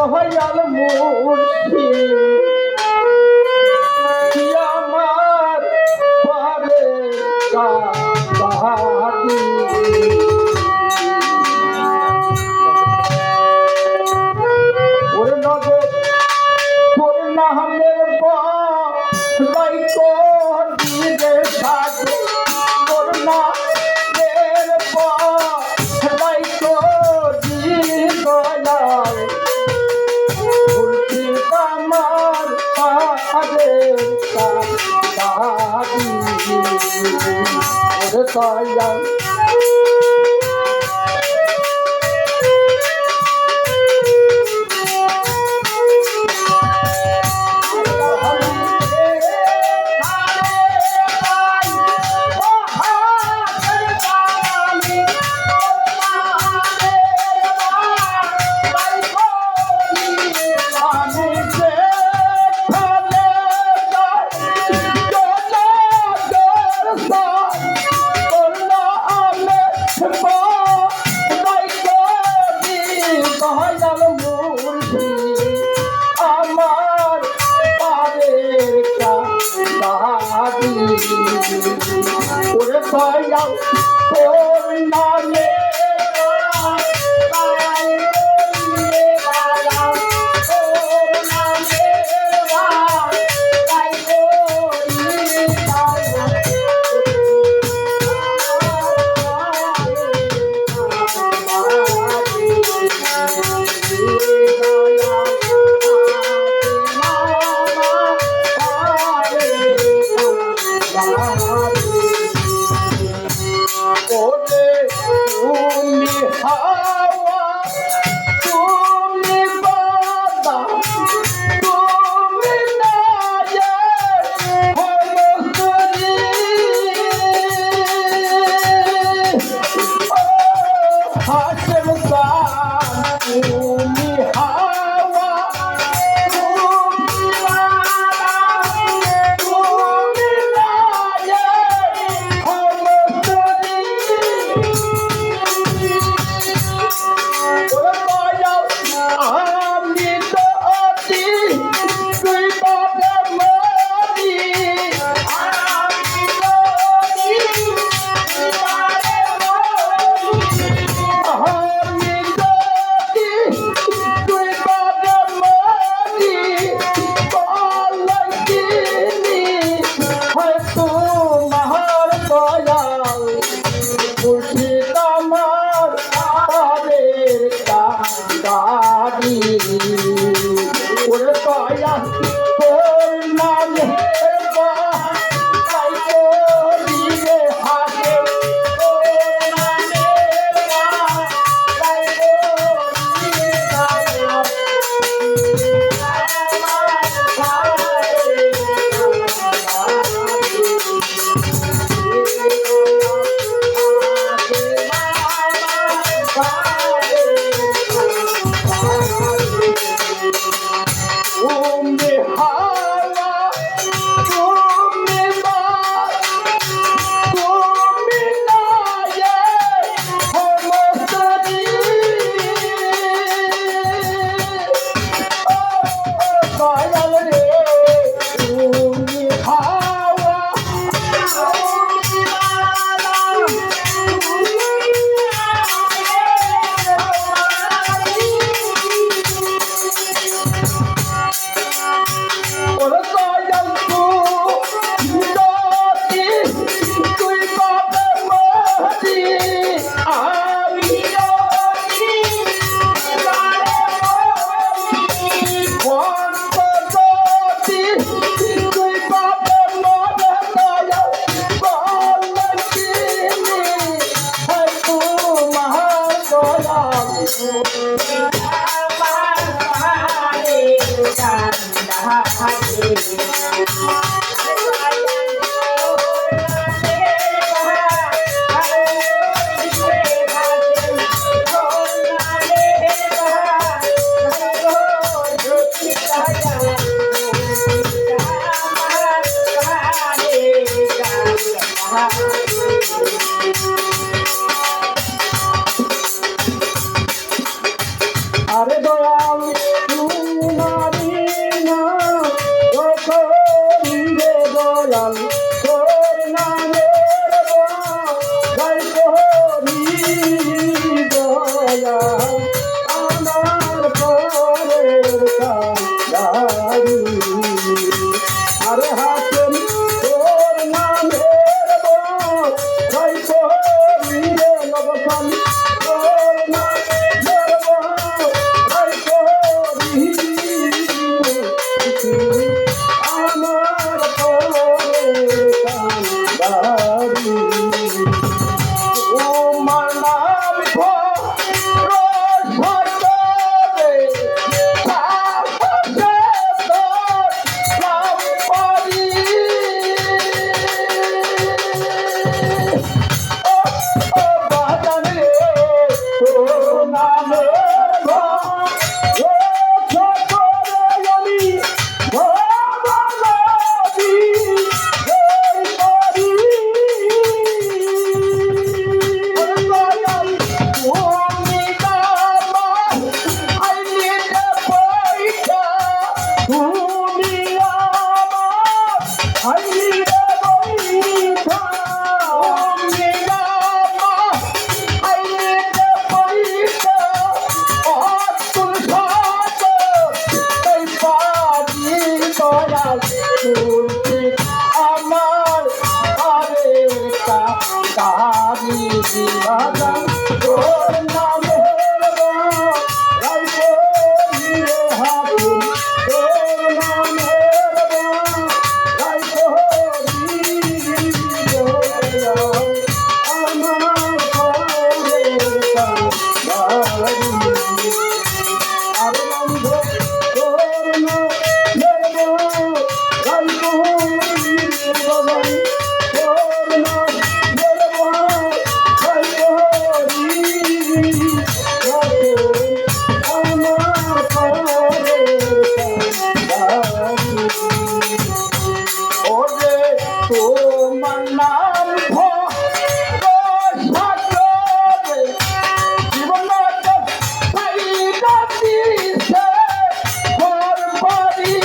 দয়াল মুর্শিদ আমার পারে কাঁদি ওরে নগর তোর নামের বাই কোন দিলে সাজে তোর নামের বাই কোন দয়াল মুর্শিদ আমার পারে কাঁদি ওরে দয়াল ওরে দয়াল তোর নামে ওরে দয়াল তোর নামে দিলে হাতে আরে দয়াল দয়া আমার পরের কান্ডারি আরে হাসেন তোর নামের ভাই করিয়ে নবসান তোর নামের ভাই করি আমার পরের কান্ডারি ও মার নাম আমার আরের কারি বাজান তোর নামের ভাই করিয়ে হাতে তোর নামের ভাই করিয়ে আমার পরের কারি আর বন্ধ তোর নামের ভাই করিয়ে বাজান তোর নামের ভাই করিয়ে আমার পরের কারি ওরে তোমার নাম ভরে জীবন দিছে ঘর বাড়ি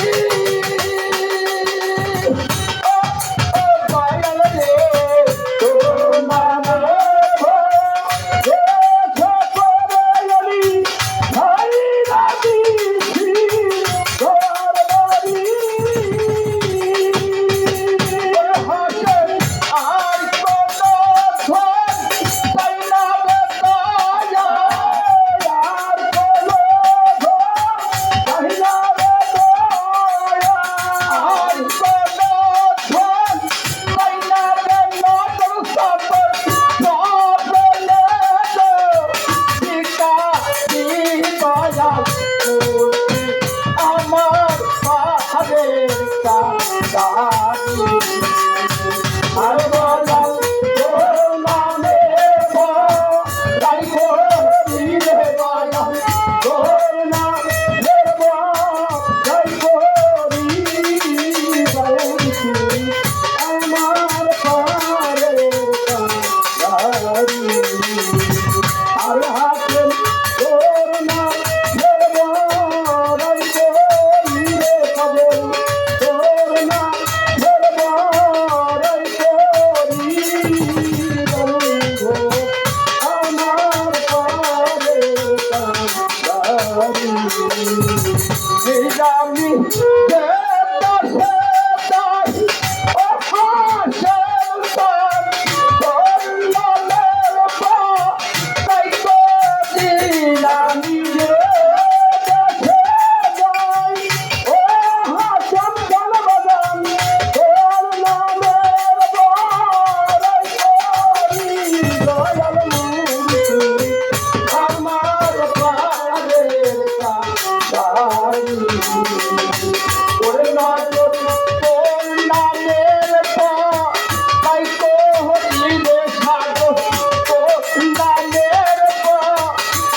ও দয়াল রে তোমার নাম আমার পাহাড়ের কান্ডারি আর বলাল তোর নামের ভাই করিয়ে বাজান তোর নামের ভাই করিয়ে আমার পাহাড়ের কান্ডারি আর হাসেন তোর নামের ভাই করিয়ে পাবেন তোর নামের ভাই করিয়ে বন্ধু আমার পরের কান্ডারি আমি দেবদাসে দাস ও হাসেন তোর নামের ভাই করিলামি রে দেশে যাই ও হাসেন বলবাদান তোর নামের ভাই করি দয়াল মূর্তি আমার পারের কান্ডারি ওরে নজর তোর নামের ভাই করিলে সাগর তোর নামের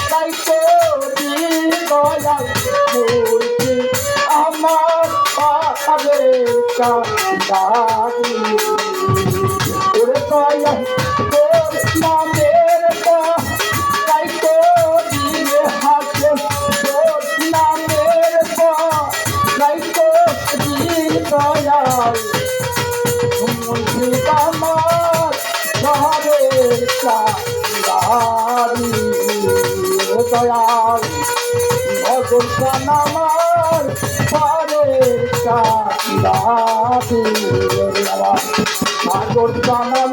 ভাই করি দয়াল মূর্তি আমার পারের কান্ডারি ওরে দয়াল তোর নামের ভাই করিলে হাসে তোর নামের ভাই করি দয়াল মূর্তি আমার পাহাড়ের কান্ডারি দয়াল নগর আমার পারের কাকিরা সাগর জানা